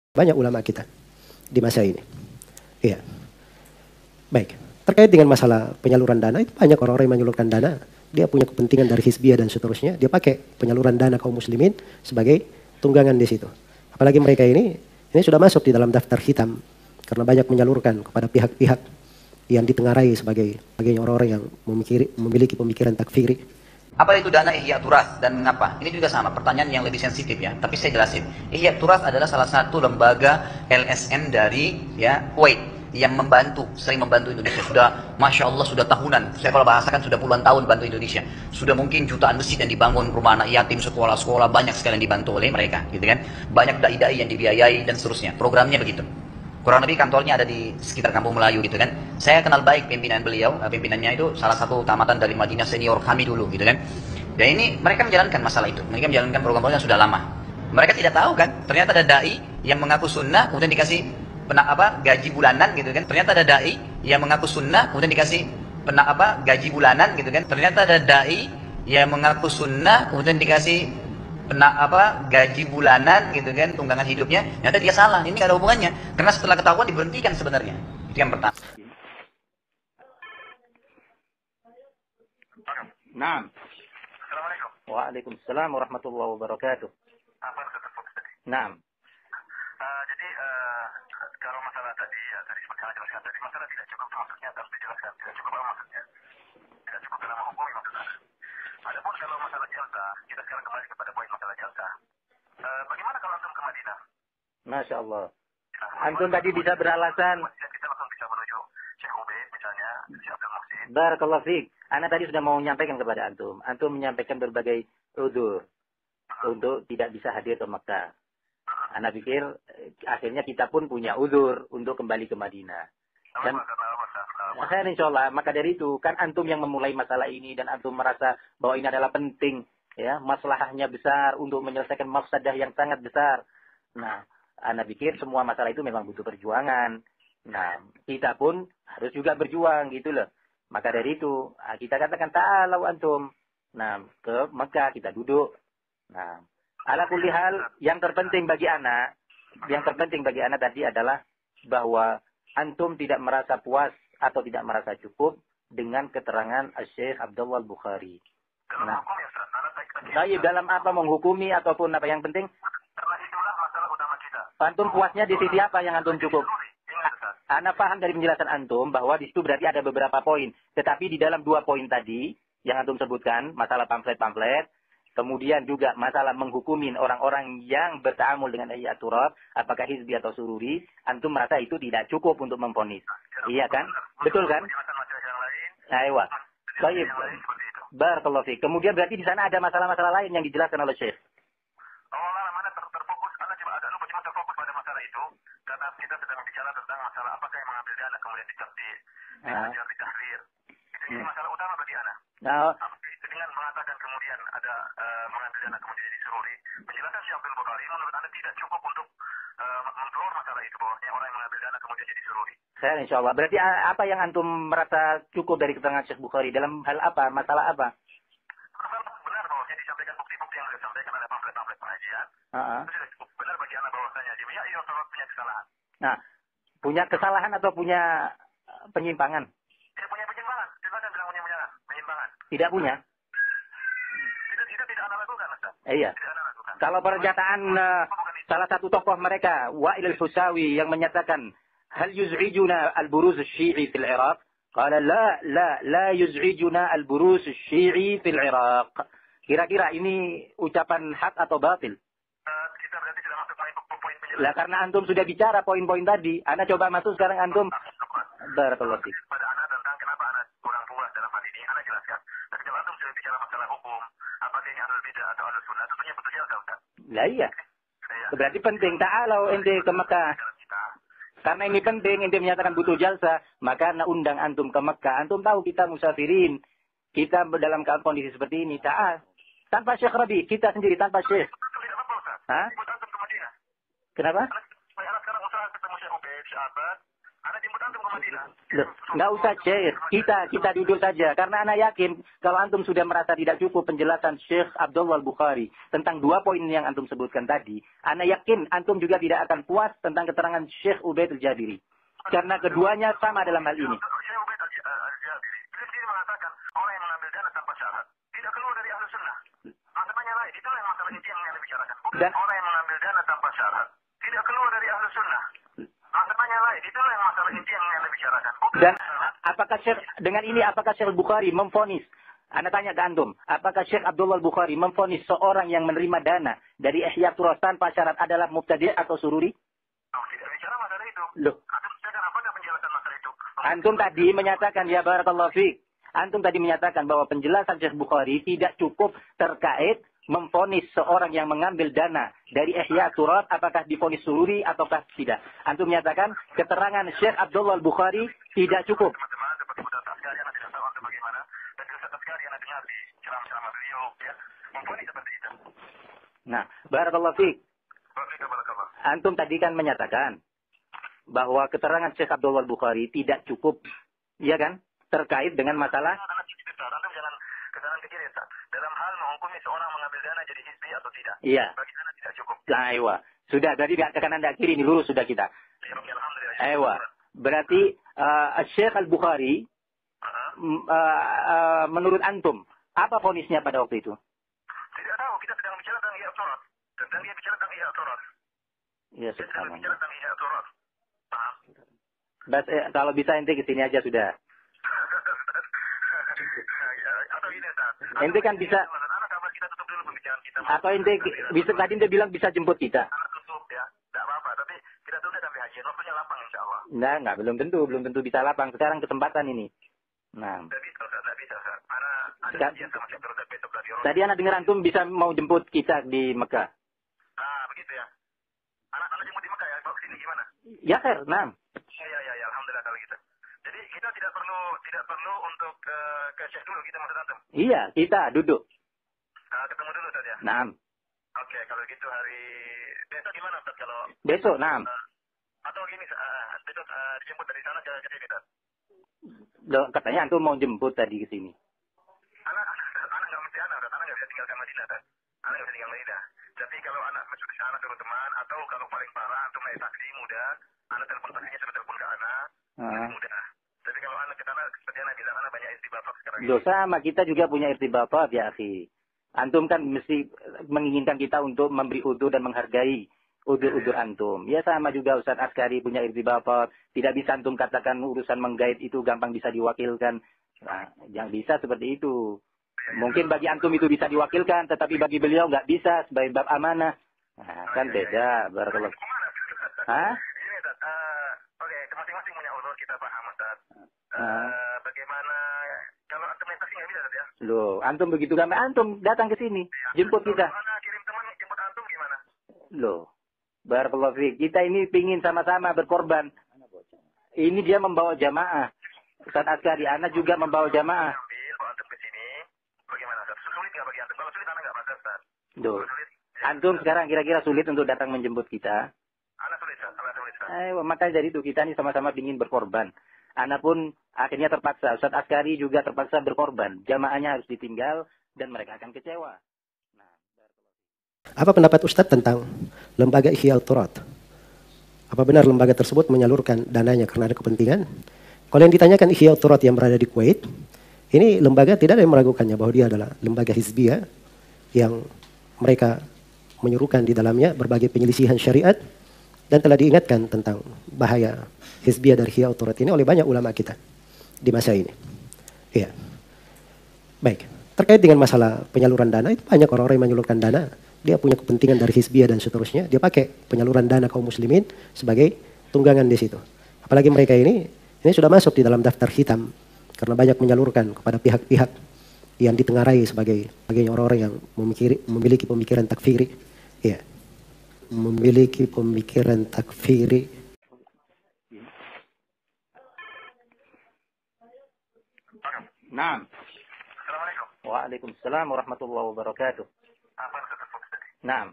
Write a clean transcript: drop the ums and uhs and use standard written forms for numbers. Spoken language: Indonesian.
banyak ulama kita di masa ini. Iya. Baik. Terkait dengan masalah penyaluran dana, itu banyak orang-orang yang menyalurkan dana. Dia punya kepentingan dari hizbiyah dan seterusnya. Dia pakai penyaluran dana kaum muslimin sebagai tunggangan di situ. Apalagi mereka ini sudah masuk di dalam daftar hitam. Karena banyak menyalurkan kepada pihak-pihak yang ditengarai sebagai orang-orang yang memiliki pemikiran takfiri. Apa itu dana Ihya Turas dan mengapa? Ini juga sama, pertanyaan yang lebih sensitif ya. Tapi saya jelasin. Ihya Turas adalah salah satu lembaga LSM dari Kuwait yang sering membantu Indonesia. Sudah, Masya Allah, sudah tahunan. Saya kalau bahasakan sudah puluhan tahun bantu Indonesia. Sudah mungkin jutaan masjid yang dibangun, rumah anak yatim, sekolah-sekolah, banyak sekali yang dibantu oleh mereka. Gitu kan? Banyak dai-dai yang dibiayai dan seterusnya. Programnya begitu. Kurang lebih kantornya ada di sekitar Kampung Melayu gitu kan. Saya kenal baik pimpinan beliau, pimpinannya itu salah satu tamatan dari Madinah senior kami dulu gitu kan. Dan ini mereka menjalankan masalah itu, mereka menjalankan program-program yang sudah lama. Mereka tidak tahu kan, ternyata ada dai yang mengaku sunnah kemudian dikasih gaji bulanan gitu kan. Ternyata ada dai yang mengaku sunnah kemudian dikasih gaji bulanan gitu kan. Ternyata ada dai yang mengaku sunnah kemudian dikasih gaji bulanan gitu kan, tunggangan hidupnya. Ternyata dia salah, ini gak ada hubungannya. Karena setelah ketahuan diberhentikan sebenarnya. Itu yang pertama. Naam. Assalamualaikum. Waalaikumsalam warahmatullahi wabarakatuh. Apa Ustaz tadi? Naam. Jadi kalau masalah tadi ya tadi seperti yang jelaskan tadi, masalah tidak cukup maksudnya harus dijelaskan. Tidak cukup apa maksudnya? Tidak cukup dalam hukum maksudnya. Adapun kalau masalah jalsa, kita sekarang kembali kepada poin masalah jalsa. Bagaimana kalau antum ke Madinah? Masya Allah. Antum tadi bisa beralasan. Kita langsung bisa menuju Syekh Ubaid misalnya, Syekh Abdul Muhsin. Barakallahu fiik. Ana tadi sudah mau menyampaikan kepada antum. Antum menyampaikan berbagai udzur untuk tidak bisa hadir ke Mekah. Ana pikir akhirnya kita pun punya udzur untuk kembali ke Madinah. Dan saya insya Allah, maka dari itu kan antum yang memulai masalah ini dan antum merasa bahwa ini adalah penting, ya, masalahnya besar untuk menyelesaikan mafsadah yang sangat besar. Nah, ana pikir semua masalah itu memang butuh perjuangan. Nah, kita pun harus juga berjuang gitu loh. Maka dari itu kita katakan ta'alau antum. Nah, ke Mekah kita duduk. Nah, ala kulli hal yang terpenting bagi ana tadi adalah bahwa antum tidak merasa puas atau tidak merasa cukup dengan keterangan Syekh Abdullah Bukhari. Nah, dalam apa menghukumi ataupun apa yang penting? Karena itulah masalah utama kita. Antum puasnya di sisi apa yang antum cukup? Ana paham dari penjelasan antum bahwa di situ berarti ada beberapa poin. Tetapi di dalam 2 poin tadi yang antum sebutkan, masalah pamflet-pamflet, kemudian juga masalah menghukumin orang-orang yang bertaamul dengan Ihya Turas, apakah hizbi atau sururi, antum merasa itu tidak cukup untuk memvonis. Iya kan? Betul kan? Ayo. Baik. Barakallahu fiik. Kemudian berarti di sana ada masalah-masalah lain yang dijelaskan oleh Syekh. Mana terfokus, Anda coba agak lupa cuma terfokus pada masalah itu, karena kita sedang bicara tentang masalah apakah yang mengambil dana kemudian ditabdi, kemudian ditahrir. Itu jadi masalah utama bagi Anda. Nah, dengan mengatakan kemudian ada mengambil dana kemudian jadi sururi, penjelasan Syekh Abdul Bukhari menurut Anda tidak cukup untuk mengkeluar masalah itu, bahwasanya orang yang mengambil dana kemudian jadi sururi. Saya insya Allah. Berarti apa yang antum merasa cukup dari keterangan Syekh Bukhari? Dalam hal apa? Masalah apa? Benar bahwasanya disampaikan bukti-bukti yang sudah disampaikan oleh pamflet-pamflet pengajian. Itu sudah cukup benar bagi Anda bahwasanya dia punya kesalahan. Nah, punya kesalahan atau punya penyimpangan? Tidak punya penyimpangan. Silakan bilang punya penyimpangan. Tidak punya. Tidak Anda lakukan, Ustaz. Iya. Tidak Anda lakukan. Kalau pernyataan salah satu tokoh mereka, Wa'il al-Husawi, yang menyatakan, hal yuz'ijuna al-buruz al-syi'i fil Iraq? Qala la yuz'ijuna al-buruz al-syi'i fil Iraq. Kira-kira ini ucapan hak atau batil? Kita berarti sudah masuk poin penjelasan. Lah karena antum sudah bicara poin-poin tadi, Anda coba masuk sekarang antum. Barakallahu fiik. Pada Anda tentang kenapa Anda kurang puas dalam hal ini, Anda jelaskan. Tapi kalau antum sudah bicara masalah hukum, apakah ini ahlul bidah atau ahlus sunnah, tentunya betul ya Ustaz. Lah iya. Berarti penting ta'alau ente ke Mekah. Karena ini penting, ente menyatakan butuh jalsa, maka ana undang antum ke Mekah. Antum tahu kita musafirin, kita dalam kondisi seperti ini, ta'al. Tanpa Syekh Rabi, kita sendiri tanpa Syekh. Hah? Kenapa? Anak sekarang usaha ketemu Syekh Ubaid, Syekh Abbas. Anak jemput antum ke Madinah. Loh, nggak usah Syekh, kita duduk saja. Karena anak yakin kalau antum sudah merasa tidak cukup penjelasan Syekh Abdullah Al-Bukhari tentang 2 poin yang antum sebutkan tadi, anak yakin antum juga tidak akan puas tentang keterangan Syekh Ubaid Al-Jabiri. Karena keduanya sama dalam hal ini. Syekh Ubaid Al-Jabiri, beliau sendiri mengatakan orang yang mengambil dana tanpa syarat tidak keluar dari ahlu sunnah. Masalahnya lain, itulah yang masalah inti yang kita bicarakan. Dan Orang yang mengambil dana tanpa syarat tidak keluar dari ahlu sunnah. Masalahnya lain, itulah yang masalah inti yang kita bicarakan. Dan apakah Syekh dengan ini apakah Syekh Bukhari memvonis? Anda tanya ke antum, apakah Syekh Abdullah Bukhari memvonis seorang yang menerima dana dari Ihya Turas tanpa syarat adalah mubtadi' atau sururi? Tidak bicara masalah itu. Loh, Antum sedang apakah penjelasan masalah itu? antum tadi menyatakan ya barakallahu fiik. Antum tadi menyatakan bahwa penjelasan Syekh Bukhari tidak cukup terkait memvonis seorang yang mengambil dana dari Ihya Turas apakah divonis sururi ataukah tidak. Antum menyatakan keterangan Syekh Abdullah Bukhari tidak cukup. Teman-teman, seperti Ustaz Askari, anak tidak tahu antum bagaimana. Dan Ustaz Askari, anak dengar di ceramah-ceramah beliau, ya. Mempunyai seperti itu. Nah, barakallahu fiik. Barakallah. Antum tadi kan menyatakan bahwa keterangan Syekh Abdullah Bukhari tidak cukup, ya kan? Terkait dengan masalah. Antum jangan kesalahan kecil ya, Ustaz. Dalam hal menghukumi seorang mengambil dana jadi hizbi atau tidak. Iya. Bagi anda tidak cukup. Aywa. Sudah, tadi katakan Anda akhiri ini lurus sudah kita. Ya, alhamdulillah. Aywa. Berarti Syekh Al-Bukhari menurut antum apa vonisnya pada waktu itu? Tidak tahu, kita sedang bicara tentang Ihya Turas. Tentang dia bicara tentang Ihya Turas. Ya, Kita sedang bicara subhanallah. tentang Ihya Turas. Paham? Kalau bisa ente kesini aja sudah. Atau ini, Ustaz. Ente kan bisa, Anak kabar kita tutup dulu pembicaraan kita. atau ente bisa tadi ente bilang bisa jemput kita. Anak tutup ya. Tidak apa-apa, tapi kita tunda sampai haji. Waktunya lapang insya Allah. Enggak, belum tentu bisa lapang. Sekarang kesempatan ini. Nah, Tidak bisa, Ustaz. Tidak bisa, Ustaz. Anak ada Sekarang- janjian sama Syekh Rozak besok dari orang. tadi anak dengar antum bisa mau jemput kita di Mekah. Ah, begitu ya. Anak jemput di Mekah ya. Bawa kesini gimana? Ya, Khair. Nah. Ya. Alhamdulillah kalau gitu. Jadi kita tidak perlu untuk ke Syekh dulu kita maksud antum. Iya, kita duduk. Ketemu dulu Ustaz ya. Nah, Oke, kalau gitu hari besok gimana Ustaz kalau besok, nah. atau gini besok dijemput dari sana ke sini Ustaz. Katanya antum mau jemput tadi ke sini. Anak nggak mesti Ustaz. Anak nggak bisa tinggalkan Madinah Ustaz. Anak nggak bisa tinggal Madinah. Tapi kalau anak masuk ke sana suruh teman atau kalau paling parah antum naik taksi mudah, anak telepon taksinya sudah telepon ke anak, mudah. Tapi kalau anak ke sana seperti anak bilang anak banyak istibapak sekarang ini. Dosa sama kita juga punya irtibatat ya, akhi. Antum kan mesti menginginkan kita untuk memberi udur dan menghargai udur-udur antum. Ya sama juga Ustaz Askari punya irtibatat. Tidak bisa antum katakan urusan menggait itu gampang bisa diwakilkan. Nah, yang bisa seperti itu. Mungkin bagi antum itu bisa diwakilkan, tetapi bagi beliau nggak bisa sebagai bab amanah. Nah, kan beda. Barakallah. Hah? Ini Ustaz, oke, masing-masing punya udur kita paham Ustaz. Bagaimana kalau antum naik taksi nggak bisa Ustaz ya? Loh, antum begitu kan? Antum datang ke sini, jemput kita. Kalau anak kirim teman jemput antum gimana? Loh, barakallahu fiik. Kita ini pingin sama-sama berkorban. Ini dia membawa jamaah. Ustaz Askari, anak juga membawa jamaah. Ambil bawa antum ke sini. Bagaimana Ustaz? Sulit nggak bagi antum? Kalau sulit anak nggak bakal Ustaz. Loh, Sulit. antum sekarang kira-kira sulit untuk datang menjemput kita. Anak sulit Ustaz. Anak sulit Ustaz. Makanya dari itu kita ini sama-sama ingin berkorban. Anak pun akhirnya terpaksa. Ustaz Askari juga terpaksa berkorban. Jamaahnya harus ditinggal dan mereka akan kecewa. Apa pendapat Ustadz tentang lembaga Ihya Turat? Apa benar lembaga tersebut menyalurkan dananya karena ada kepentingan? Kalau yang ditanyakan Ihya Turat yang berada di Kuwait, ini lembaga tidak ada yang meragukannya bahwa dia adalah lembaga hizbiyah yang mereka menyuruhkan di dalamnya berbagai penyelisihan syariat dan telah diingatkan tentang bahaya hizbiyah dari Ihya Turat ini oleh banyak ulama kita di masa ini. Iya. Baik, terkait dengan masalah penyaluran dana, itu banyak orang-orang yang menyalurkan dana. Dia punya kepentingan dari hizbiyah dan seterusnya. Dia pakai penyaluran dana kaum muslimin sebagai tunggangan di situ. Apalagi mereka ini sudah masuk di dalam daftar hitam karena banyak menyalurkan kepada pihak-pihak yang ditengarai sebagai orang-orang yang memiliki pemikiran takfiri. Ya, memiliki pemikiran takfiri. Naam. Assalamualaikum. Waalaikumsalam warahmatullahi wabarakatuh. Apa Ustaz? Naam.